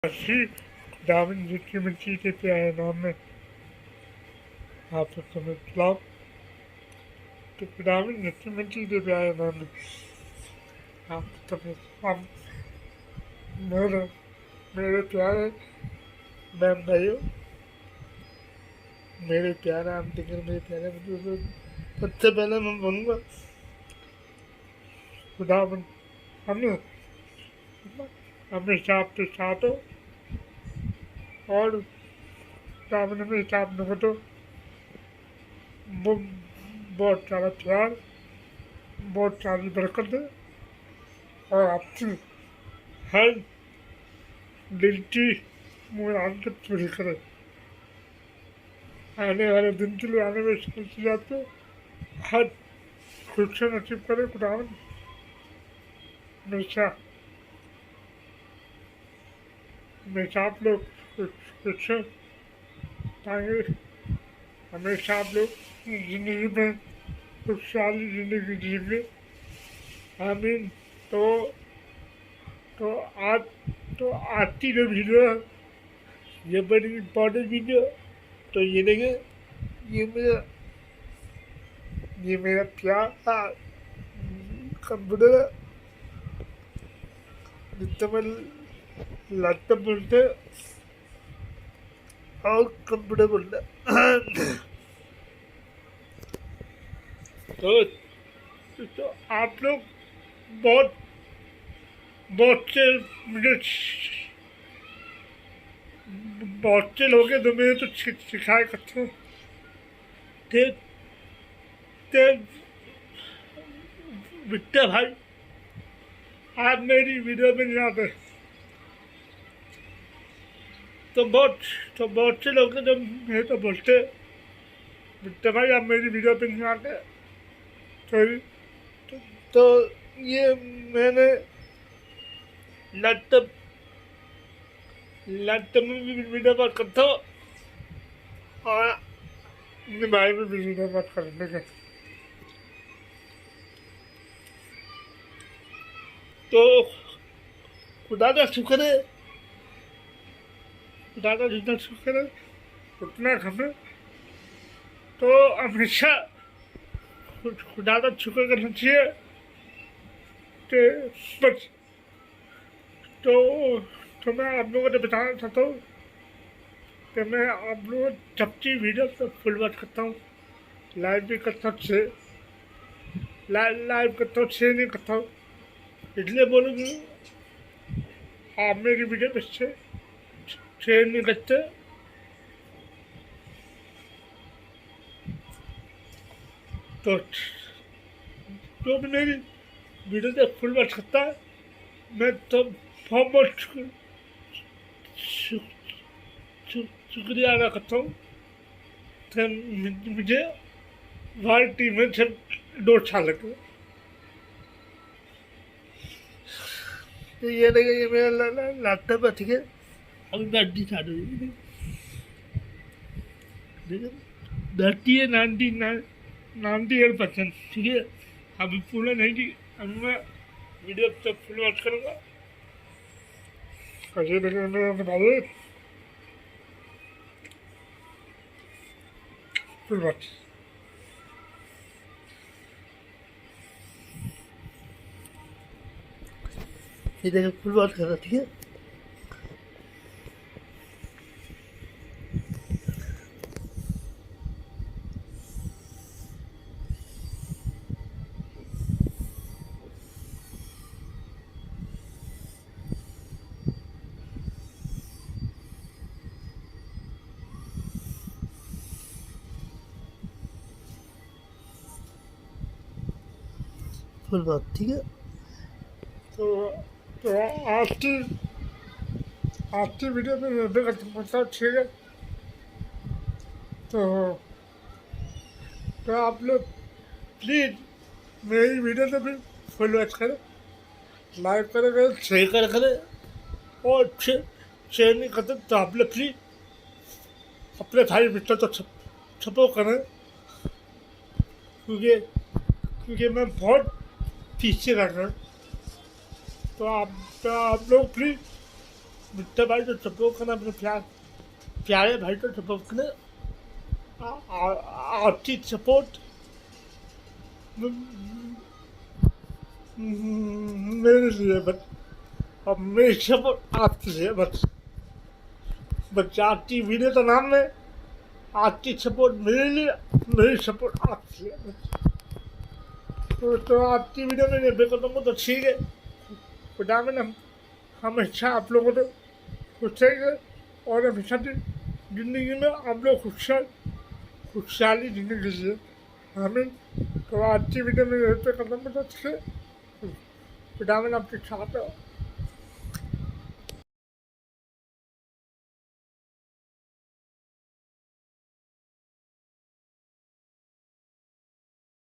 अच्छी दामिन जितनी मिर्ची देते हैं नाम में आप समझ लाओ तो दामिन जितनी मिर्ची देते हैं नाम में आप समझ हम मेरे मेरे प्यारे मैम भाइयों मेरे प्यारे हम टिकर मेरे प्यारे मतलब सबसे पहले मैं बोलूँगा खुदावन हमने अपने हिसाब से साथ हो और दामिन में हिसाब न हो तो वो बहुत सारा प्यार बहुत सारी बरकत है और आपकी हर दिल की मुराद पूरी करे आने वाले दिन के लिए आने वाले खुशियात को हर खुशियाँ नसीब करे खुदावन हमेशा हमेशा आप लोग खुश पाएंगे हमेशा आप लोग ज़िंदगी में खुशहाली ज़िंदगी जिएंगे आमीन तो आज तो आज की जो वीडियो है ये बड़ी इम्पोर्टेंट वीडियो तो ये देखें ये मेरा प्यार कंप्यूटर जितना मैं लैपटॉप बोलते और कंप्यूटर बोलते तो आप लोग बहुत बहुत से लोग हैं जो मेरे तो सिखाए करते थे विक्टर भाई आज मेरी वीडियो में नहीं आते तो बहुत से लोग हैं जो मेरे तो बोलते विक्टर भाई आप मेरी वीडियो पे नहीं आते तो ये मैंने लैपटॉप में भी वीडियो बात करता हूँ और अपने भाई में भी वीडियो बात करने के तो खुदा का शुक्र है खुदा का जितना शुक्र है उतना हमें तो हमेशा खुदा का शुक्र करना चाहिए कि बस तो मैं आप लोगों को बताना चाहता हूँ कि मैं आप लोगों सबकी वीडियो पर फुल बात करता हूँ लाइव भी करता हूँ लाइव करता हूँ शेयर नहीं करता हूँ इसलिए बोलूँगी आप मेरी वीडियो पर शेयर नहीं करते तो जो भी मेरी वीडियो से फुल बात करता है मैं तो बहुत शुक्रिया अदा करता हूँ तो मुझे हमारी टीम में सिर्फ 2 साल लगे तो ये देखिए ये मेरा लैपटॉप है ठीक है अभी बैटरी चालू है ठीक है बैटरी है 98% ठीक है अभी पूरा नहीं थी अभी मैं वीडियो तक फुल वॉच करूँगा कैसे देखें मेरे भाई फुल वॉच ये देखो फुल वॉच कर रहा ठीक है फुल बात ठीक है तो आज की वीडियो में मैं भी करता ठीक है तो आप लोग प्लीज़ मेरी वीडियो से भी फुल वॉच करें लाइक करें शेयर करें और शेयर नहीं करते तो आप लोग प्लीज़ अपने भाई मित्र तो सपोर्ट करें क्योंकि मैं बहुत पीछे रह गया तो आप लोग प्लीज़ victer भाई को सपोर्ट करना, अपने प्यारे भाई को सपोर्ट करना, आपकी सपोर्ट मेरे लिए बस, अब मेरी सपोर्ट आपके लिए बस। आपकी वीडियो का नाम है आपकी सपोर्ट मेरे लिए, मेरी सपोर्ट आपके लिए बस। तो आपकी वीडियो में निर्भर करता हूँ तो ठीक है। खुदा में हम हमेशा आप लोगों को खुश रहेंगे और हमेशा की ज़िंदगी में आप लोग खुशहाली ज़िंदगी जिए हमें। तो आज की वीडियो में रहते कदम में तो खुदा में आपके साथ